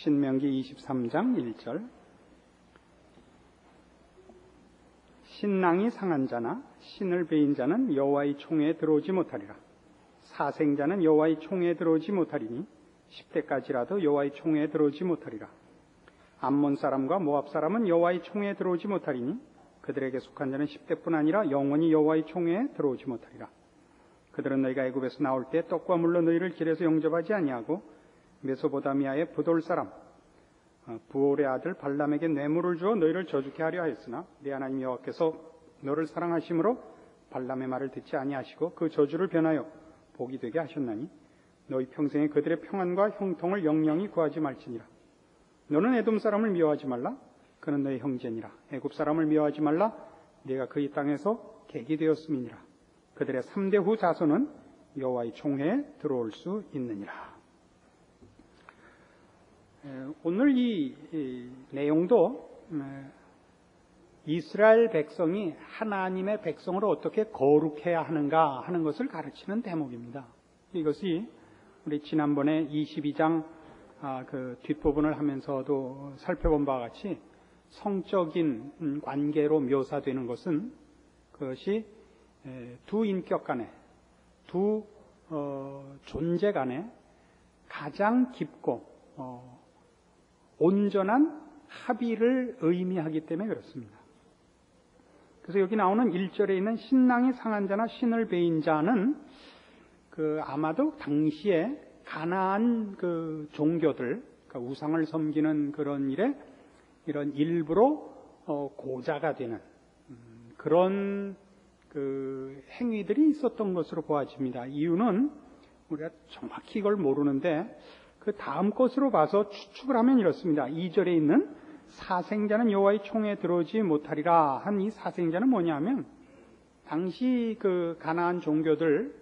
신명기 23장 1절. 신랑이 상한 자나 신을 베인 자는 여호와의 총회에 들어오지 못하리라. 사생자는 여호와의 총회에 들어오지 못하리니 10대까지라도 여호와의 총회에 들어오지 못하리라. 암몬 사람과 모압 사람은 여호와의 총회에 들어오지 못하리니 그들에게 속한 자는 10대뿐 아니라 영원히 여호와의 총회에 들어오지 못하리라. 그들은 너희가 애굽에서 나올 때 떡과 물로 너희를 길에서 영접하지 아니하고 메소포타미아의 부돌 사람 부올의 아들 발람에게 뇌물을 주어 너희를 저주케 하려 하였으나 네 하나님 여호와께서 너를 사랑하심으로 발람의 말을 듣지 아니하시고 그 저주를 변하여 복이 되게 하셨나니 너희 평생에 그들의 평안과 형통을 영영히 구하지 말지니라. 너는 에돔 사람을 미워하지 말라. 그는 너희 형제니라. 애굽 사람을 미워하지 말라. 네가 그의 땅에서 객이 되었음이니라. 그들의 3대 후 자손은 여호와의 총회에 들어올 수 있느니라. 오늘 이 내용도 이스라엘 백성이 하나님의 백성으로 어떻게 거룩해야 하는가 하는 것을 가르치는 대목입니다. 이것이 우리 지난번에 22장 그 뒷부분을 하면서도 살펴본 바와 같이 성적인 관계로 묘사되는 것은 그것이 두 인격 간에 두 존재 간에 가장 깊고 온전한 합의를 의미하기 때문에 그렇습니다. 그래서 여기 나오는 1절에 있는 신랑이 상한 자나 신을 베인 자는 아마도 당시에 가나안 종교들, 그러니까 우상을 섬기는 그런 일에 이런 일부러 고자가 되는 그런 행위들이 있었던 것으로 보아집니다. 이유는 우리가 정확히 이걸 모르는데 그 다음 것으로 봐서 추측을 하면 이렇습니다. 2절에 있는 사생자는 여호와의 총회에 들어오지 못하리라 한 이 사생자는 뭐냐면 당시 가나안 종교들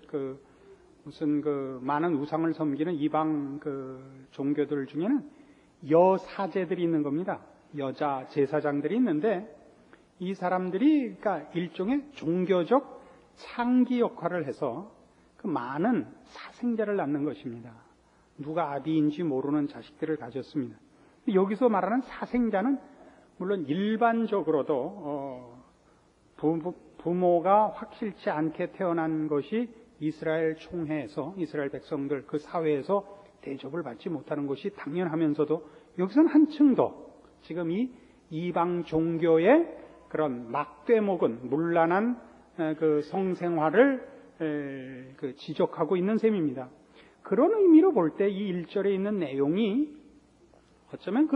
무슨 많은 우상을 섬기는 이방 종교들 중에는 여사제들이 있는 겁니다. 여자 제사장들이 있는데 이 사람들이 그러니까 일종의 종교적 창기 역할을 해서 많은 사생자를 낳는 것입니다. 누가 아비인지 모르는 자식들을 가졌습니다. 여기서 말하는 사생자는 물론 일반적으로도 부모가 확실치 않게 태어난 것이 이스라엘 총회에서 이스라엘 백성들 그 사회에서 대접을 받지 못하는 것이 당연하면서도 여기서는 한층 더 지금 이 이방 종교의 그런 막대목은 문란한 성생활을 지적하고 있는 셈입니다. 그런 의미로 볼 때 이 1절에 있는 내용이 어쩌면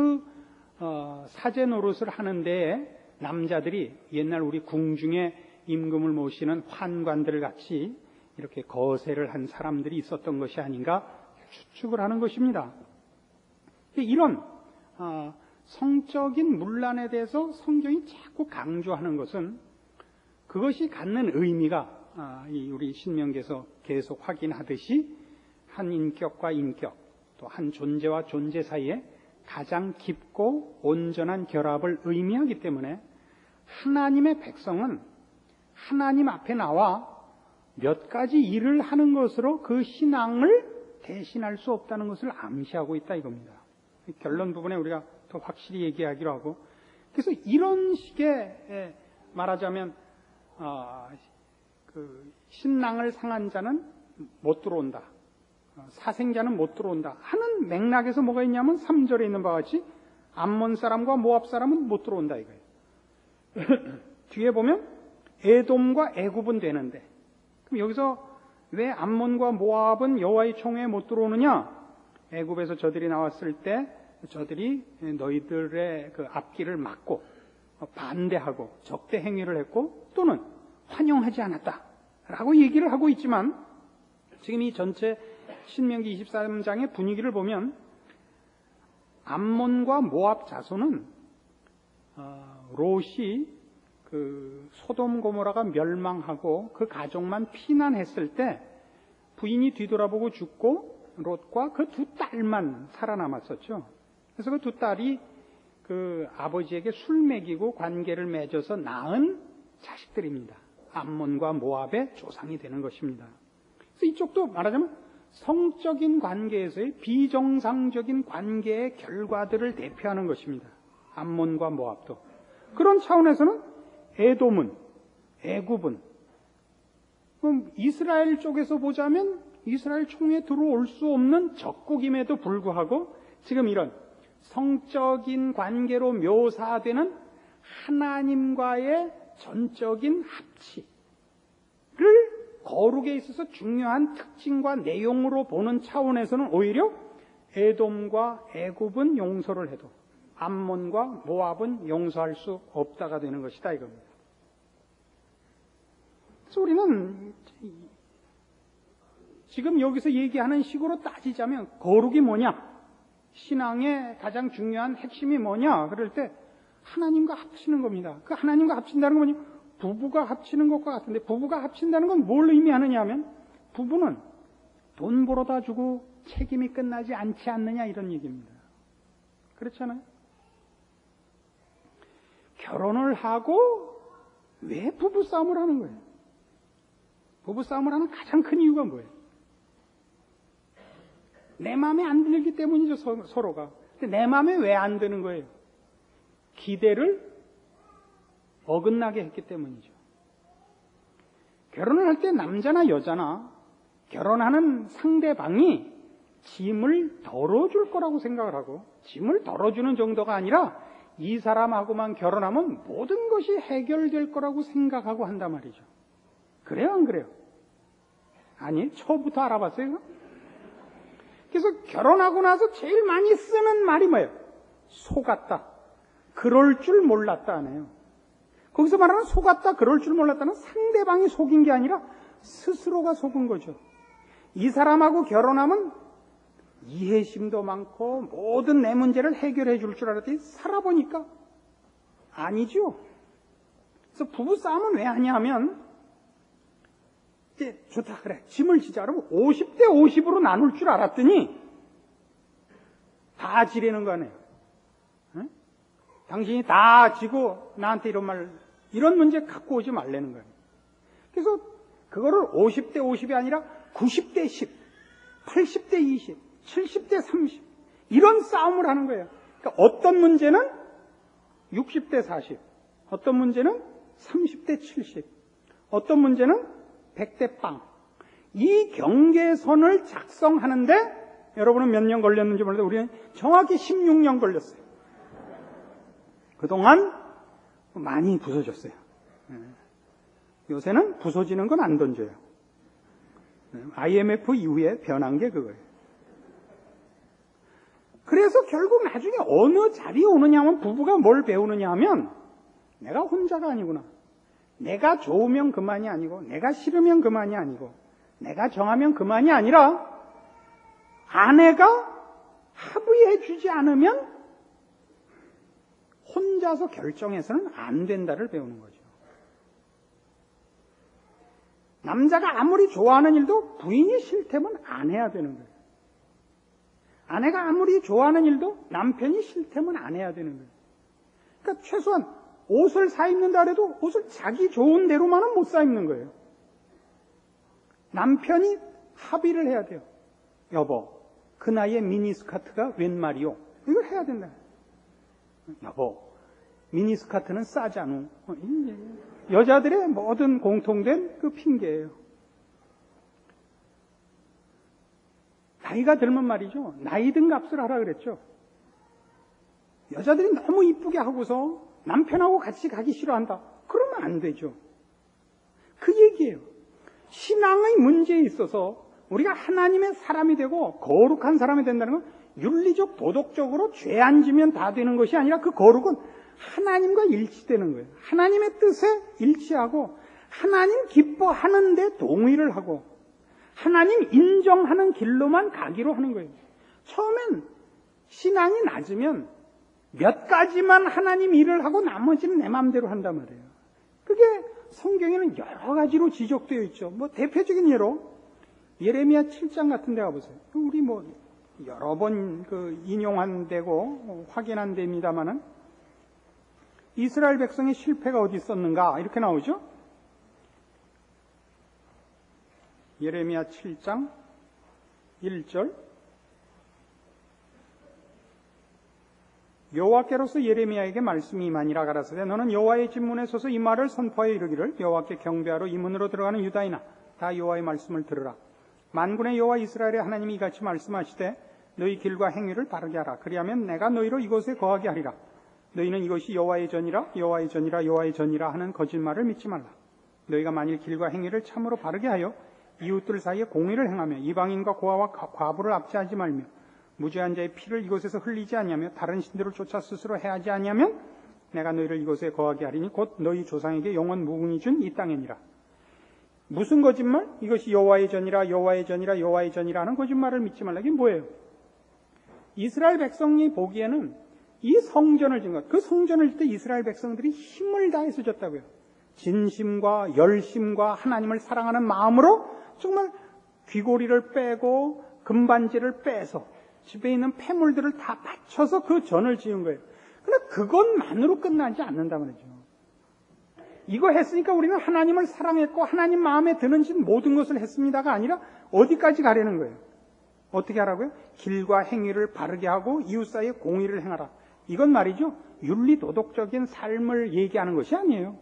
사제 노릇을 하는데 남자들이 옛날 우리 궁중에 임금을 모시는 환관들 같이 이렇게 거세를 한 사람들이 있었던 것이 아닌가 추측을 하는 것입니다. 이런 성적인 문란에 대해서 성경이 자꾸 강조하는 것은 그것이 갖는 의미가 우리 신명기에서 계속 확인하듯이 한 인격과 인격 또 한 존재와 존재 사이에 가장 깊고 온전한 결합을 의미하기 때문에 하나님의 백성은 하나님 앞에 나와 몇 가지 일을 하는 것으로 그 신앙을 대신할 수 없다는 것을 암시하고 있다 이겁니다. 결론 부분에 우리가 더 확실히 얘기하기로 하고 그래서 이런 식의 말하자면 신랑을 상한 자는 못 들어온다. 사생자는 못 들어온다 하는 맥락에서 뭐가 있냐면 3절에 있는 바와 같이 암몬 사람과 모압 사람은 못 들어온다 이거예요. 뒤에 보면 에돔과 애굽은 되는데 그럼 여기서 왜 암몬과 모압은 여호와의 총회에 못 들어오느냐? 애굽에서 저들이 나왔을 때 저들이 너희들의 앞길을 막고 반대하고 적대 행위를 했고 또는 환영하지 않았다라고 얘기를 하고 있지만 지금 이 전체 신명기 23장의 분위기를 보면 암몬과 모압 자손은 롯이 소돔 고모라가 멸망하고 그 가족만 피난했을 때 부인이 뒤돌아보고 죽고 롯과 그 두 딸만 살아남았었죠. 그래서 그 두 딸이 아버지에게 술 먹이고 관계를 맺어서 낳은 자식들입니다. 암몬과 모압의 조상이 되는 것입니다. 그래서 이쪽도 말하자면 성적인 관계에서의 비정상적인 관계의 결과들을 대표하는 것입니다. 암몬과 모압도. 그런 차원에서는 에돔은, 애굽은, 그럼 이스라엘 쪽에서 보자면 이스라엘 총에 들어올 수 없는 적국임에도 불구하고 지금 이런 성적인 관계로 묘사되는 하나님과의 전적인 합치를 거룩에 있어서 중요한 특징과 내용으로 보는 차원에서는 오히려 에돔과 애굽은 용서를 해도 암몬과 모압은 용서할 수 없다가 되는 것이다 이겁니다. 그래서 우리는 지금 여기서 얘기하는 식으로 따지자면 거룩이 뭐냐? 신앙의 가장 중요한 핵심이 뭐냐? 그럴 때 하나님과 합치는 겁니다. 그 하나님과 합친다는 건 뭐냐? 부부가 합치는 것과 같은데 부부가 합친다는 건 뭘 의미하느냐 하면 부부는 돈 벌어다 주고 책임이 끝나지 않지 않느냐 이런 얘기입니다. 그렇잖아요? 결혼을 하고 왜 부부싸움을 하는 거예요? 부부싸움을 하는 가장 큰 이유가 뭐예요? 내 마음에 안 들기 때문이죠, 서로가. 근데 내 마음에 왜 안 드는 거예요? 기대를 어긋나게 했기 때문이죠. 결혼을 할 때 남자나 여자나 결혼하는 상대방이 짐을 덜어줄 거라고 생각을 하고, 짐을 덜어주는 정도가 아니라 이 사람하고만 결혼하면 모든 것이 해결될 거라고 생각하고 한단 말이죠. 그래요, 안 그래요? 아니, 처음부터 알아봤어요? 그래서 결혼하고 나서 제일 많이 쓰는 말이 뭐예요? 속았다. 그럴 줄 몰랐다 하네요. 거기서 말하는 속았다, 그럴 줄 몰랐다는 상대방이 속인 게 아니라 스스로가 속은 거죠. 이 사람하고 결혼하면 이해심도 많고 모든 내 문제를 해결해 줄 줄 알았더니 살아보니까 아니죠. 그래서 부부싸움은 왜 하냐면 이제 좋다 그래 짐을 지자 그러면 50대 50으로 나눌 줄 알았더니 다 지르는 거 아니에요. 응? 당신이 다 지고 나한테 이런 문제 갖고 오지 말라는 거예요. 그래서 그거를 50대 50이 아니라 90대 10, 80대 20, 70대 30 이런 싸움을 하는 거예요. 그러니까 어떤 문제는 60대 40, 어떤 문제는 30대 70, 어떤 문제는 100대 빵. 이 경계선을 작성하는데 여러분은 몇 년 걸렸는지 모르는데 우리는 정확히 16년 걸렸어요. 그동안 많이 부서졌어요. 요새는 부서지는 건 안 던져요. IMF 이후에 변한 게 그거예요. 그래서 결국 나중에 어느 자리에 오느냐 하면 부부가 뭘 배우느냐 하면 내가 혼자가 아니구나. 내가 좋으면 그만이 아니고 내가 싫으면 그만이 아니고 내가 정하면 그만이 아니라 아내가 합의해 주지 않으면 혼자서 결정해서는 안 된다를 배우는 거죠. 남자가 아무리 좋아하는 일도 부인이 싫다면 안 해야 되는 거예요. 아내가 아무리 좋아하는 일도 남편이 싫다면 안 해야 되는 거예요. 그러니까 최소한 옷을 사 입는다 해도 옷을 자기 좋은 대로만은 못 사 입는 거예요. 남편이 합의를 해야 돼요. 여보, 그 나이에 미니스커트가 웬 말이오? 이걸 해야 된다. 여보, 미니스커트는 싸잖아. 여자들의 모든 공통된 그 핑계예요. 나이가 들면 말이죠. 나이 든 값을 하라 그랬죠. 여자들이 너무 이쁘게 하고서 남편하고 같이 가기 싫어한다. 그러면 안 되죠. 그 얘기예요. 신앙의 문제에 있어서 우리가 하나님의 사람이 되고 거룩한 사람이 된다는 건 윤리적, 도덕적으로 죄 안 지면 다 되는 것이 아니라 그 거룩은 하나님과 일치되는 거예요. 하나님의 뜻에 일치하고 하나님 기뻐하는데 동의를 하고 하나님 인정하는 길로만 가기로 하는 거예요. 처음엔 신앙이 낮으면 몇 가지만 하나님 일을 하고 나머지는 내 마음대로 한단 말이에요. 그게 성경에는 여러 가지로 지적되어 있죠. 뭐 대표적인 예로 예레미야 7장 같은 데 가보세요. 우리 뭐 여러 번 인용한 데고 확인한 데입니다만은 이스라엘 백성의 실패가 어디 있었는가 이렇게 나오죠. 예레미야 7장 1절 여호와께로서 예레미야에게 말씀이 임하니라. 가라사대 너는 여호와의 집 문에 서서 이 말을 선포하여 이르기를 여호와께 경배하러 이 문으로 들어가는 유다이나 다 여호와의 말씀을 들으라. 만군의 여호와 이스라엘의 하나님이 이같이 말씀하시되 너희 길과 행위를 바르게 하라. 그리하면 내가 너희로 이곳에 거하게 하리라. 너희는 이것이 여호와의 전이라 여호와의 전이라 여호와의 전이라 하는 거짓말을 믿지 말라. 너희가 만일 길과 행위를 참으로 바르게 하여 이웃들 사이에 공의를 행하며 이방인과 고아와 과부를 압제하지 말며 무죄한 자의 피를 이곳에서 흘리지 아니하며 다른 신들을 쫓아 스스로 해하지 아니하면 내가 너희를 이곳에 거하게 하리니 곧 너희 조상에게 영원 무궁히 준 이 땅이니라. 무슨 거짓말? 이것이 여호와의 전이라 여호와의 전이라 여호와의 전이라 하는 거짓말을 믿지 말라. 이게 뭐예요? 이스라엘 백성이 보기에는 이 성전을 진 것, 그 성전을 질 때 이스라엘 백성들이 힘을 다해서 졌다고요. 진심과 열심과 하나님을 사랑하는 마음으로 정말 귀고리를 빼고 금반지를 빼서 집에 있는 폐물들을 다 바쳐서 그 전을 지은 거예요. 그러나 그것만으로 끝나지 않는다 말이죠. 이거 했으니까 우리는 하나님을 사랑했고 하나님 마음에 드는 짓 모든 것을 했습니다가 아니라 어디까지 가려는 거예요? 어떻게 하라고요? 길과 행위를 바르게 하고 이웃 사이에 공의를 행하라. 이건 말이죠. 윤리도덕적인 삶을 얘기하는 것이 아니에요.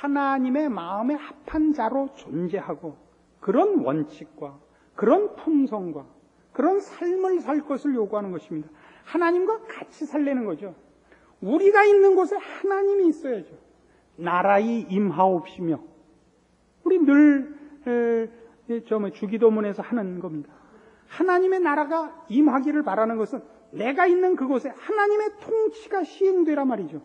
하나님의 마음에 합한 자로 존재하고 그런 원칙과 그런 품성과 그런 삶을 살 것을 요구하는 것입니다. 하나님과 같이 살려는 거죠. 우리가 있는 곳에 하나님이 있어야죠. 나라의 임하옵시며 우리 늘 주기도문에서 하는 겁니다. 하나님의 나라가 임하기를 바라는 것은 내가 있는 그곳에 하나님의 통치가 시행되란 말이죠.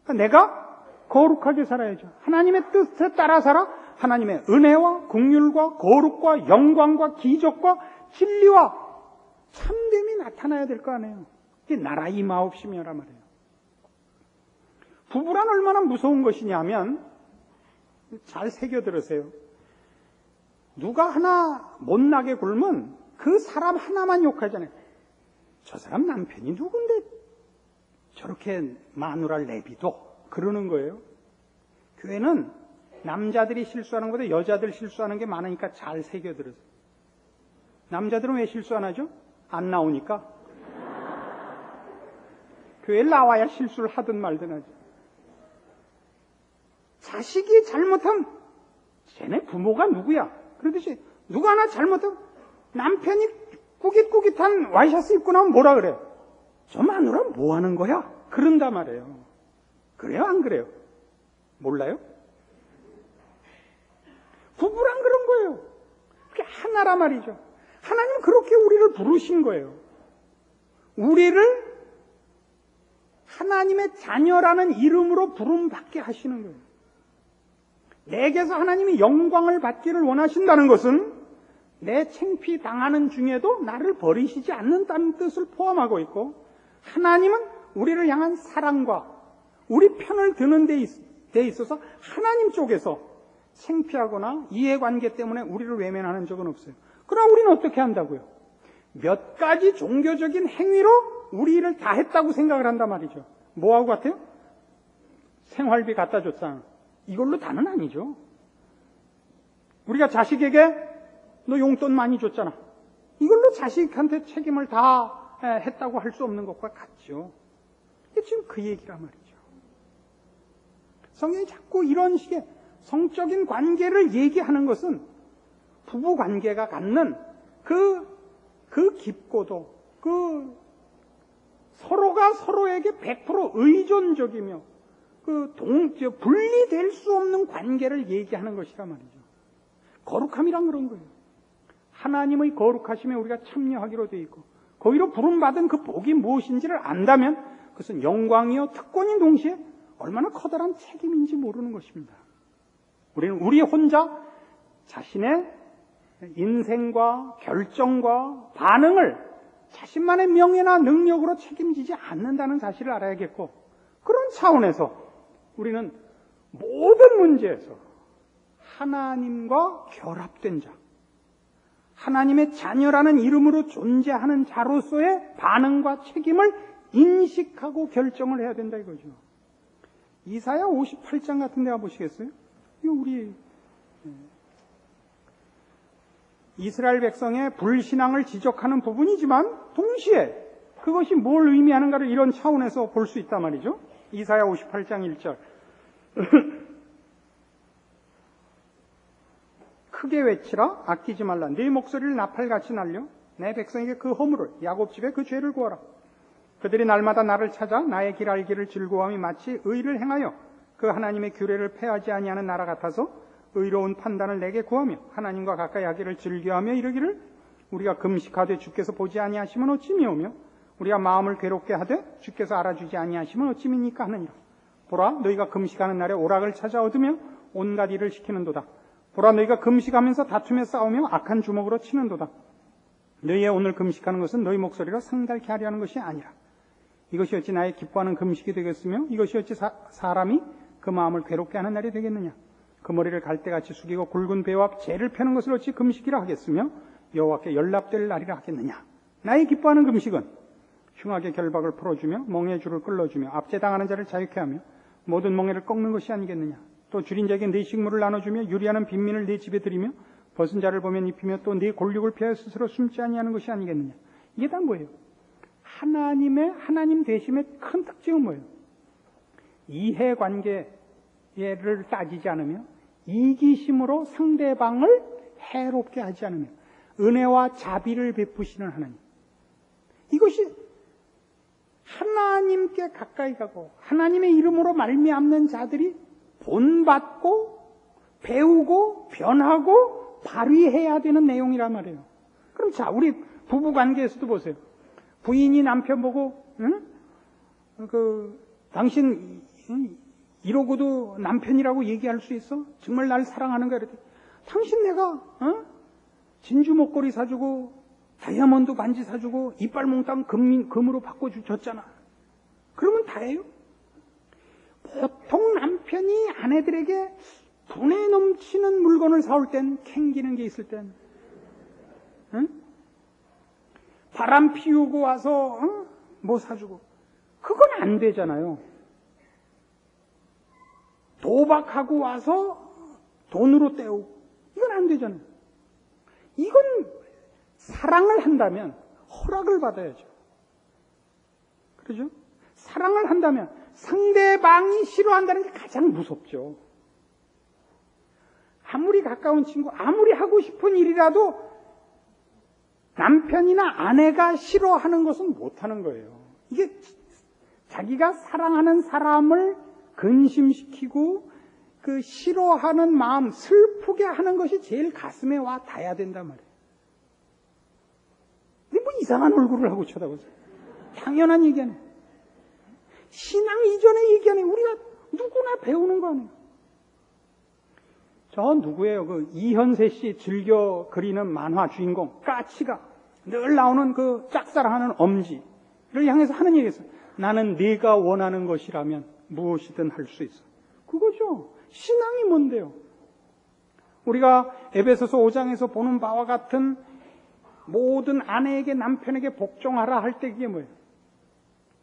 그러니까 내가 거룩하게 살아야죠. 하나님의 뜻에 따라 살아 하나님의 은혜와 긍휼과 거룩과 영광과 기적과 진리와 참됨이 나타나야 될 거 아니에요. 이게 나라 임하옵시며란 말이에요. 부부란 얼마나 무서운 것이냐면 잘 새겨 들으세요. 누가 하나 못나게 굴면 그 사람 하나만 욕하잖아요. 저 사람 남편이 누군데 저렇게 마누라를 내비둬 그러는 거예요. 교회는 남자들이 실수하는 것보다 여자들 실수하는 게 많으니까 잘 새겨 들으세요. 남자들은 왜 실수 안 하죠? 안 나오니까. 교회에 나와야 실수를 하든 말든 하죠. 자식이 잘못하면 쟤네 부모가 누구야? 그러듯이 누가 하나 잘못하면 남편이 꾸깃꾸깃한 와이셔츠 입고 나오면 뭐라 그래요? 저 마누라 뭐 하는 거야? 그런단 말이에요. 그래요? 안 그래요? 몰라요? 부부란 그런 거예요. 그게 하나란 말이죠. 하나님 그렇게 우리를 부르신 거예요. 우리를 하나님의 자녀라는 이름으로 부름받게 하시는 거예요. 내게서 하나님이 영광을 받기를 원하신다는 것은 내 창피 당하는 중에도 나를 버리시지 않는다는 뜻을 포함하고 있고, 하나님은 우리를 향한 사랑과 우리 편을 드는 데 있어서 하나님 쪽에서 창피하거나 이해관계 때문에 우리를 외면하는 적은 없어요. 그럼 우리는 어떻게 한다고요? 몇 가지 종교적인 행위로 우리 일을 다 했다고 생각을 한단 말이죠. 뭐하고 같아요? 생활비 갖다 줬잖아. 이걸로 다는 아니죠. 우리가 자식에게 너 용돈 많이 줬잖아. 이걸로 자식한테 책임을 다 했다고 할 수 없는 것과 같죠. 지금 그 얘기란 말이죠. 성경이 자꾸 이런 식의 성적인 관계를 얘기하는 것은 부부 관계가 갖는 그 깊고도 서로가 서로에게 100% 의존적이며 분리될 수 없는 관계를 얘기하는 것이란 말이죠. 거룩함이란 그런 거예요. 하나님의 거룩하심에 우리가 참여하기로 되어 있고 거기로 부름받은 그 복이 무엇인지를 안다면 그것은 영광이요 특권인 동시에 얼마나 커다란 책임인지 모르는 것입니다. 우리는 우리 혼자 자신의 인생과 결정과 반응을 자신만의 명예나 능력으로 책임지지 않는다는 사실을 알아야겠고, 그런 차원에서 우리는 모든 문제에서 하나님과 결합된 자, 하나님의 자녀라는 이름으로 존재하는 자로서의 반응과 책임을 인식하고 결정을 해야 된다 이거죠. 이사야 58장 같은 데 가보시겠어요? 이거 우리 이스라엘 백성의 불신앙을 지적하는 부분이지만 동시에 그것이 뭘 의미하는가를 이런 차원에서 볼 수 있단 말이죠. 이사야 58장 1절. 크게 외치라, 아끼지 말라. 네 목소리를 나팔같이 날려 내 백성에게 그 허물을, 야곱 집에 그 죄를 구하라. 그들이 날마다 나를 찾아 나의 길 알기를 즐거워함이 마치 의를 행하여 그 하나님의 규례를 폐하지 아니하는 나라 같아서 의로운 판단을 내게 구하며 하나님과 가까이 하기를 즐겨하며 이르기를 우리가 금식하되 주께서 보지 아니하시면 어찌미오며 우리가 마음을 괴롭게 하되 주께서 알아주지 아니하시면 어찌미니까 하느니라. 보라, 너희가 금식하는 날에 오락을 찾아 얻으며 온갖 일을 시키는도다. 보라, 너희가 금식하면서 다투며 싸우며 악한 주먹으로 치는도다. 너희의 오늘 금식하는 것은 너희 목소리로 상달케 하려 하는 것이 아니라 이것이 어찌 나의 기뻐하는 금식이 되겠으며 이것이 어찌 사람이 그 마음을 괴롭게 하는 날이 되겠느냐. 그 머리를 갈대같이 숙이고 굵은 배와 재를 펴는 것을 어찌 금식이라 하겠으며 여호와께 연락될 날이라 하겠느냐. 나의 기뻐하는 금식은 흉악의 결박을 풀어주며 멍에 줄을 끌어주며 압제당하는 자를 자유케 하며 모든 멍에를 꺾는 것이 아니겠느냐. 또 줄인 자에게 네 식물을 나눠주며 유리하는 빈민을 네 집에 들이며 벗은 자를 보면 입히며 또 네 골육을 피하여 스스로 숨지 아니하는 것이 아니겠느냐. 이게 다 뭐예요? 하나님 되심의 큰 특징은 뭐예요? 이해관계를 따지지 않으며 이기심으로 상대방을 해롭게 하지 않으며 은혜와 자비를 베푸시는 하나님. 이것이 하나님께 가까이 가고 하나님의 이름으로 말미암는 자들이 본받고 배우고 변하고 발휘해야 되는 내용이란 말이에요. 그럼 자, 우리 부부 관계에서도 보세요. 부인이 남편 보고 당신 이러고도 남편이라고 얘기할 수 있어? 정말 날 사랑하는가? 이랬더니 당신 내가 진주 목걸이 사주고 다이아몬드 반지 사주고 이빨 몽땅 금으로 바꿔줬잖아. 그러면 다예요? 보통 남편이 아내들에게 분에 넘치는 물건을 사올 땐 캥기는 게 있을 땐 바람 피우고 와서 뭐 사주고 그건 안 되잖아요. 도박하고 와서 돈으로 때우고 이건 안 되잖아요. 이건 사랑을 한다면 허락을 받아야죠. 그렇죠? 사랑을 한다면 상대방이 싫어한다는 게 가장 무섭죠. 아무리 가까운 친구, 아무리 하고 싶은 일이라도 남편이나 아내가 싫어하는 것은 못하는 거예요. 이게 자기가 사랑하는 사람을 근심시키고 그 싫어하는 마음, 슬프게 하는 것이 제일 가슴에 와 닿아야 된단 말이에요. 근데 뭐 이상한 얼굴을 하고 쳐다보세요. 당연한 얘기 아니에요. 신앙 이전의 얘기 아니에요. 우리가 누구나 배우는 거 아니에요. 저 누구예요? 그 이현세 씨 즐겨 그리는 만화 주인공 까치가 늘 나오는 그 짝사랑하는 엄지를 향해서 하는 얘기였어요. 나는 네가 원하는 것이라면 무엇이든 할 수 있어. 그거죠. 신앙이 뭔데요? 우리가 에베소서 5장에서 보는 바와 같은 모든 아내에게 남편에게 복종하라 할 때 그게 뭐예요?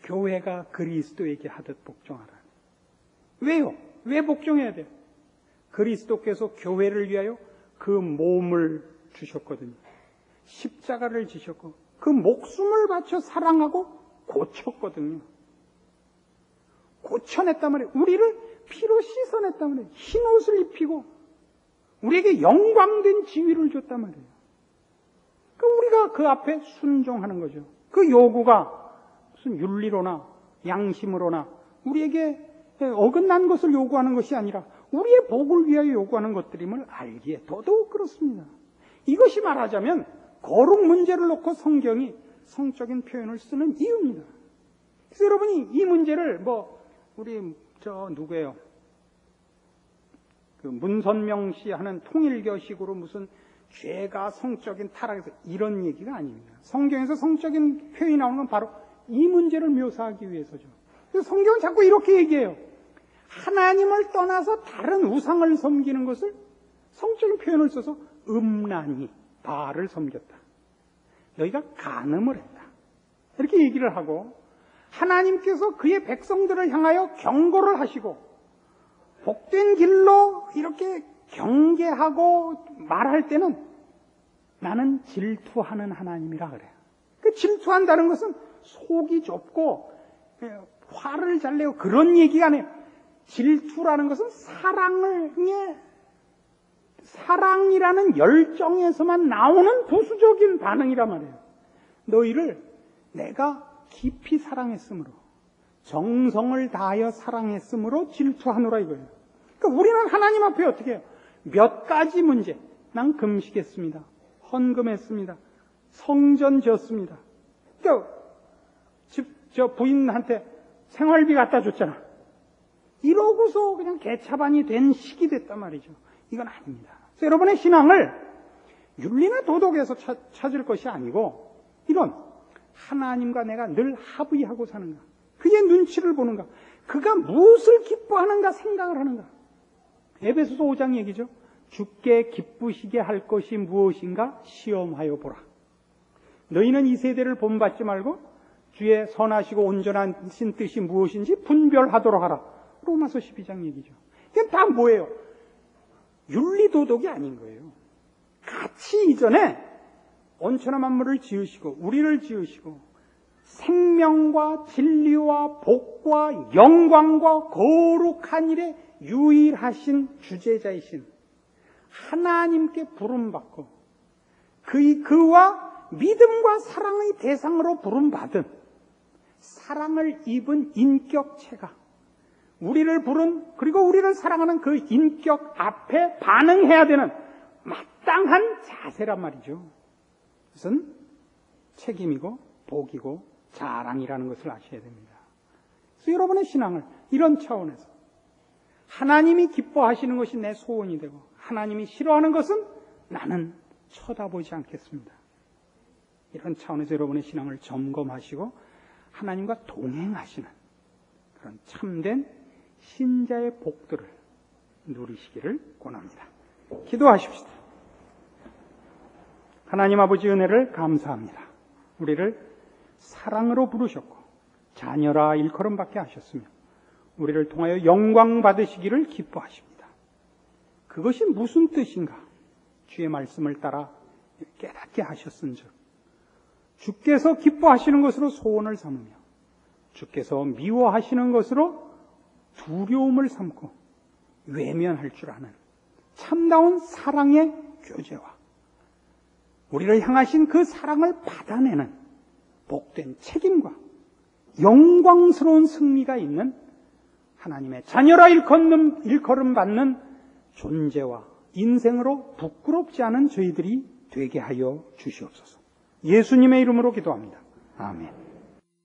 교회가 그리스도에게 하듯 복종하라. 왜요? 왜 복종해야 돼요? 그리스도께서 교회를 위하여 그 몸을 주셨거든요. 십자가를 지셨고 그 목숨을 바쳐 사랑하고 고쳤거든요. 고쳐냈단 말이에요. 우리를 피로 씻어냈단 말이에요. 흰 옷을 입히고 우리에게 영광된 지위를 줬단 말이에요. 우리가 그 앞에 순종하는 거죠. 그 요구가 무슨 윤리로나 양심으로나 우리에게 어긋난 것을 요구하는 것이 아니라 우리의 복을 위하여 요구하는 것들임을 알기에 더더욱 그렇습니다. 이것이 말하자면 거룩 문제를 놓고 성경이 성적인 표현을 쓰는 이유입니다. 그래서 여러분이 이 문제를 우리 누구예요? 그 문선명 씨 하는 통일교식으로 무슨 죄가 성적인 타락에서 이런 얘기가 아닙니다. 성경에서 성적인 표현이 나오는 건 바로 이 문제를 묘사하기 위해서죠. 그래서 성경은 자꾸 이렇게 얘기해요. 하나님을 떠나서 다른 우상을 섬기는 것을 성적인 표현을 써서 음란히 바알을 섬겼다. 너희가 간음을 했다. 이렇게 얘기를 하고 하나님께서 그의 백성들을 향하여 경고를 하시고 복된 길로 이렇게 경계하고 말할 때는 나는 질투하는 하나님이라 그래요. 그 질투한다는 것은 속이 좁고 화를 잘 내고 그런 얘기가 아니에요. 질투라는 것은 사랑이라는 열정에서만 나오는 부수적인 반응이란 말이에요. 너희를 내가 깊이 사랑했으므로, 정성을 다하여 사랑했으므로 질투하노라 이거예요. 그러니까 우리는 하나님 앞에 어떻게 해요? 몇 가지 문제. 난 금식했습니다. 헌금했습니다. 성전 지었습니다. 그러니까 저 부인한테 생활비 갖다 줬잖아. 이러고서 그냥 개차반이 된 식이 됐단 말이죠. 이건 아닙니다. 그래서 여러분의 신앙을 윤리나 도덕에서 찾을 것이 아니고 이런 하나님과 내가 늘 합의하고 사는가, 그의 눈치를 보는가, 그가 무엇을 기뻐하는가 생각을 하는가. 에베소서 5장 얘기죠. 주께 기쁘시게 할 것이 무엇인가 시험하여 보라. 너희는 이 세대를 본받지 말고 주의 선하시고 온전하신 뜻이 무엇인지 분별하도록 하라. 로마서 12장 얘기죠. 이게 다 뭐예요? 윤리도덕이 아닌 거예요. 같이 이전에 온천한 만물을 지으시고 우리를 지으시고 생명과 진리와 복과 영광과 거룩한 일에 유일하신 주제자이신 하나님께 부름받고 그와 믿음과 사랑의 대상으로 부름받은 사랑을 입은 인격체가 우리를 부른, 그리고 우리를 사랑하는 그 인격 앞에 반응해야 되는 마땅한 자세란 말이죠. 그것은 책임이고 복이고 자랑이라는 것을 아셔야 됩니다. 그래서 여러분의 신앙을 이런 차원에서 하나님이 기뻐하시는 것이 내 소원이 되고 하나님이 싫어하는 것은 나는 쳐다보지 않겠습니다. 이런 차원에서 여러분의 신앙을 점검하시고 하나님과 동행하시는 그런 참된 신자의 복들을 누리시기를 권합니다. 기도하십시다. 하나님 아버지 은혜를 감사합니다. 우리를 사랑으로 부르셨고 자녀라 일컬음받게 하셨으며 우리를 통하여 영광 받으시기를 기뻐하십니다. 그것이 무슨 뜻인가? 주의 말씀을 따라 깨닫게 하셨은즉 주께서 기뻐하시는 것으로 소원을 삼으며 주께서 미워하시는 것으로 두려움을 삼고 외면할 줄 아는 참다운 사랑의 교제와 우리를 향하신 그 사랑을 받아내는 복된 책임과 영광스러운 승리가 있는 하나님의 자녀라 일컬음 받는 존재와 인생으로 부끄럽지 않은 저희들이 되게 하여 주시옵소서. 예수님의 이름으로 기도합니다. 아멘.